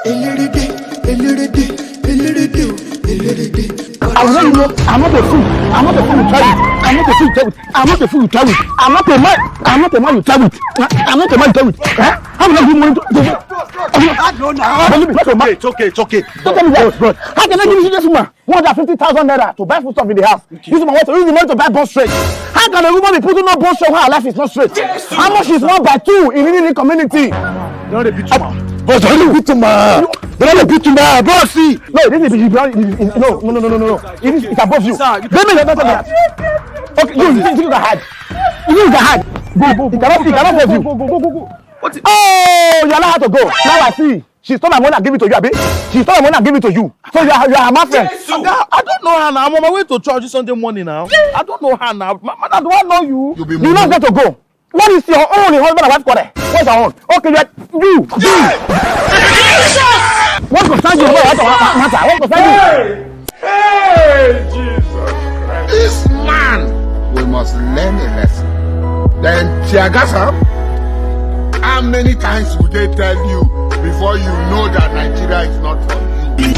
I will let you know, I'm not a fool. I'm not a fool you try with. I'm not a fool you try with. I'm not a fool you try with. I'm not a man. I'm not a man you try with. I'm not a man you try with. How will I give money to It's okay. Don't tell me that, bro. How can I give you this woman 150,000 naira to buy food stuff in the house? This woman wants to use the money to buy bus straight. How can a woman be putting on bus straight when her life is not straight? How much is 1 by 2 in the community? Don't repeat to ma. Boss, don't repeat to ma. Don't repeat to ma. Boss, see. No, this is no. It's above you. Let me not tell me that. Okay, you think you can hide. You can hide. Go. He cannot save you. Go. Oh, you allow her to go. Now I see. She stole my money and give it to you, Abi. She stole my money and give it to you. So you are my friend. I don't know her now. I'm on my way to church this Sunday morning now. I don't know her now. Mama, do I know you? You not get to go. What is your own husband and wife quarrel? What's your own? Okay, you. What concern you? What matter? What concern you? Hey, Jesus Christ. This man, we must learn a lesson. Then, Tiagasa, how many times would they tell you before you know that Nigeria is not for you?